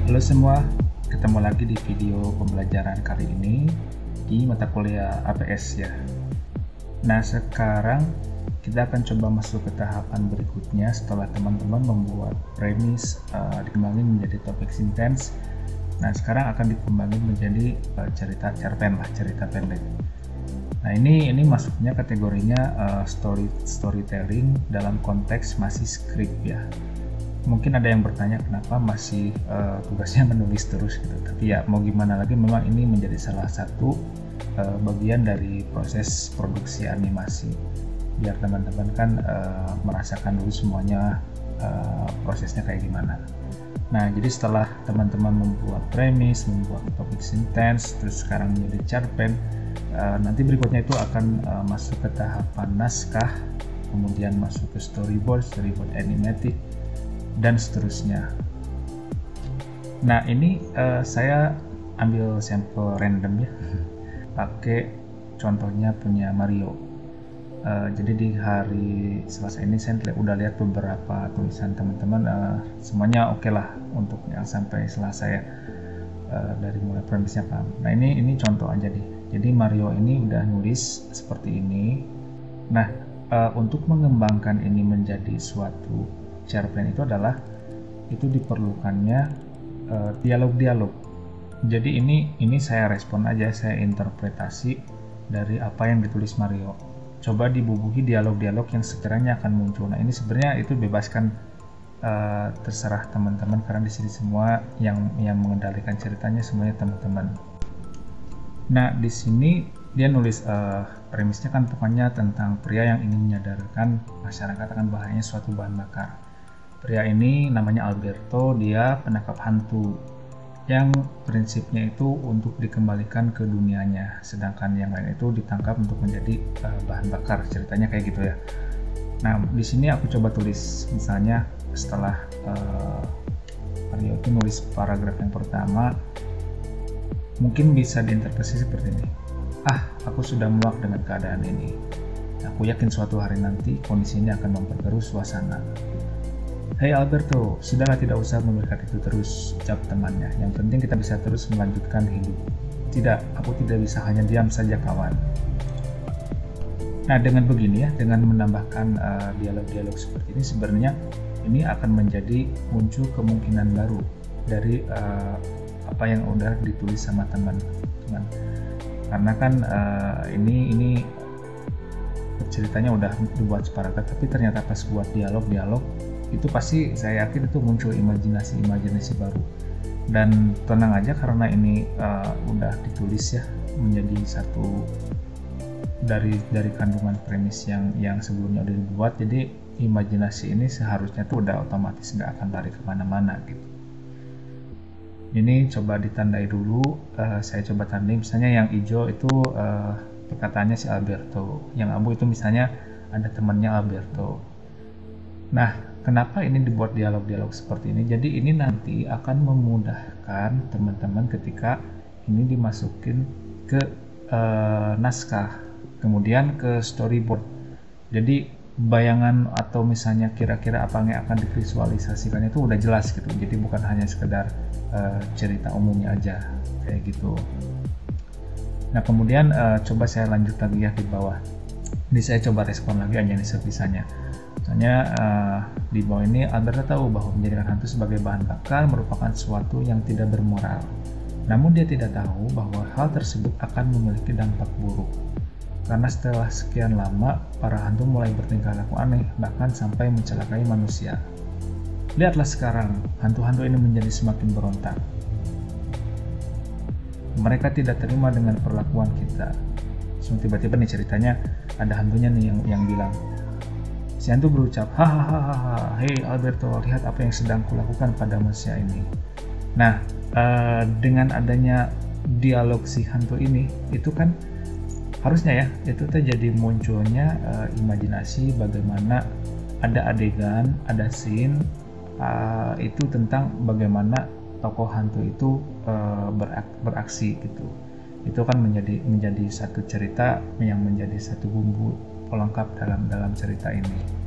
Halo semua, ketemu lagi di video pembelajaran kali ini di mata kuliah APS ya. Nah, sekarang kita akan coba masuk ke tahapan berikutnya setelah teman-teman membuat premis dikembangin menjadi topik sentence. Nah, sekarang akan dikembangin menjadi cerita cerpen lah, cerita pendek. Nah, ini masuknya kategorinya storytelling dalam konteks masih skrip ya. Mungkin ada yang bertanya kenapa masih tugasnya menulis terus gitu. Tapi ya mau gimana lagi, memang ini menjadi salah satu bagian dari proses produksi animasi. Biar teman-teman kan merasakan dulu semuanya prosesnya kayak gimana. Nah, jadi setelah teman-teman membuat premis, membuat topik sentence, terus sekarang menjadi cerpen, nanti berikutnya itu akan masuk ke tahapan naskah, kemudian masuk ke storyboard animatic, dan seterusnya. Nah, ini saya ambil sampel random ya, pakai contohnya punya Mario. Jadi di hari Selasa ini saya udah lihat beberapa tulisan teman-teman, semuanya oke lah untuk yang sampai Selasa ya, dari mulai premisnya paham. Nah, ini contoh aja deh. Jadi Mario ini udah nulis seperti ini. Nah, untuk mengembangkan ini menjadi suatu cerpen itu diperlukannya dialog-dialog. Jadi ini saya respon aja, saya interpretasi dari apa yang ditulis Mario. Coba dibubuhi dialog-dialog yang sekiranya akan muncul. Nah, ini sebenarnya itu bebaskan, terserah teman-teman, karena di sini semua yang mengendalikan ceritanya semuanya teman-teman. Nah, di sini dia nulis premisnya kan pokoknya tentang pria yang ingin menyadarkan masyarakat akan bahayanya suatu bahan bakar. Pria ini namanya Alberto, dia penangkap hantu yang prinsipnya itu untuk dikembalikan ke dunianya, sedangkan yang lain itu ditangkap untuk menjadi bahan bakar. Ceritanya kayak gitu ya. Nah, di sini aku coba tulis, misalnya setelah Mario itu nulis paragraf yang pertama, mungkin bisa diinterpretasi seperti ini. Aku sudah muak dengan keadaan ini. Aku yakin suatu hari nanti kondisi ini akan memperkeruh suasana. Hei Alberto, sudahlah, tidak usah memberikan itu terus, ucap temannya. Yang penting kita bisa terus melanjutkan hidup. Tidak, aku tidak bisa hanya diam saja, kawan. Nah, dengan begini ya, dengan menambahkan dialog-dialog seperti ini, sebenarnya ini akan menjadi muncul kemungkinan baru dari apa yang udah ditulis sama teman-teman. Karena kan ini ceritanya udah dibuat separagraaf, tapi ternyata pas buat dialog itu pasti saya yakin itu muncul imajinasi baru. Dan tenang aja, karena ini udah ditulis ya menjadi satu dari kandungan premis yang sebelumnya udah dibuat, jadi imajinasi ini seharusnya tuh udah otomatis nggak akan lari kemana-mana gitu. Ini coba ditandai dulu, saya coba tandai, misalnya yang hijau itu perkataannya si Alberto, yang abu itu misalnya ada temannya Alberto. Nah, kenapa ini dibuat dialog-dialog seperti ini? Jadi ini nanti akan memudahkan teman-teman ketika ini dimasukin ke naskah, kemudian ke storyboard. Jadi bayangan atau misalnya kira-kira apa yang akan divisualisasikan itu udah jelas gitu. Jadi bukan hanya sekedar cerita umumnya aja kayak gitu. Nah, kemudian coba saya lanjut lagi ya di bawah. Ini saya coba respon lagi aja nih sebisanya. Misalnya di bawah ini, Alberto tahu bahwa menjadikan hantu sebagai bahan bakar merupakan sesuatu yang tidak bermoral. Namun dia tidak tahu bahwa hal tersebut akan memiliki dampak buruk. Karena setelah sekian lama, para hantu mulai bertingkah laku aneh, bahkan sampai mencelakai manusia. Lihatlah sekarang, hantu-hantu ini menjadi semakin berontak. Mereka tidak terima dengan perlakuan kita. So, tiba-tiba nih ceritanya, ada hantunya nih yang bilang. Si hantu berucap, hahaha, hei Alberto, lihat apa yang sedang kulakukan pada manusia ini. Nah, dengan adanya dialog si hantu ini, itu kan harusnya ya, itu terjadi munculnya imajinasi bagaimana ada adegan, ada scene itu tentang bagaimana tokoh hantu itu beraksi gitu. Itu kan menjadi satu cerita yang menjadi satu bumbu pelengkap dalam cerita ini.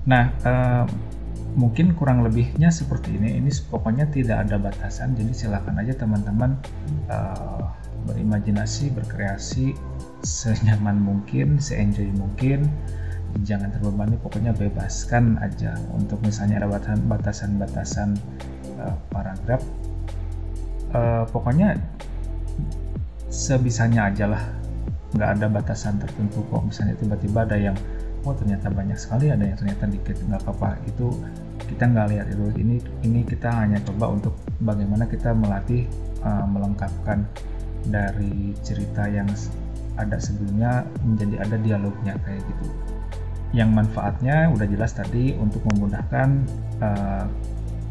Nah, Mungkin kurang lebihnya seperti ini pokoknya tidak ada batasan, jadi silakan aja teman-teman berimajinasi, berkreasi senyaman mungkin, se-enjoy mungkin, jangan terbebani, pokoknya bebaskan aja. Untuk misalnya ada batasan-batasan paragraf, pokoknya sebisanya aja lah, nggak ada batasan tertentu kok. Misalnya tiba-tiba ada yang ternyata banyak sekali, ada yang ternyata dikit, nggak apa-apa, itu kita nggak lihat itu. Ini kita hanya coba untuk bagaimana kita melatih melengkapkan dari cerita yang ada sebelumnya menjadi ada dialognya kayak gitu. Yang manfaatnya udah jelas tadi, untuk memudahkan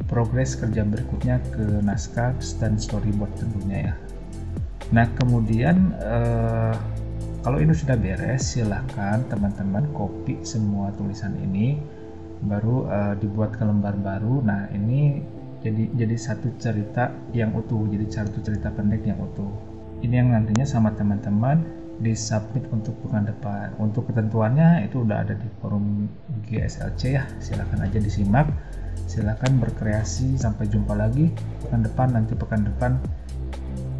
progres kerja berikutnya ke naskah dan storyboard tentunya ya. Nah kemudian kalau ini sudah beres, silahkan teman-teman copy semua tulisan ini, baru dibuat ke lembar baru. Nah ini jadi satu cerita yang utuh, jadi satu cerita pendek yang utuh. Ini yang nantinya sama teman-teman disubmit untuk pekan depan. Untuk ketentuannya itu udah ada di forum GSLC ya, silahkan aja disimak, silahkan berkreasi. Sampai jumpa lagi pekan depan. Nanti pekan depan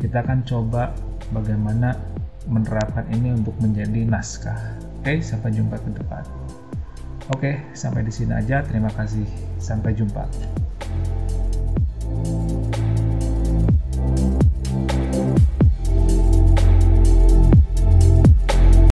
kita akan coba bagaimana menerapkan ini untuk menjadi naskah. Oke, sampai jumpa ke depan. Oke, sampai di sini aja. Terima kasih. Sampai jumpa.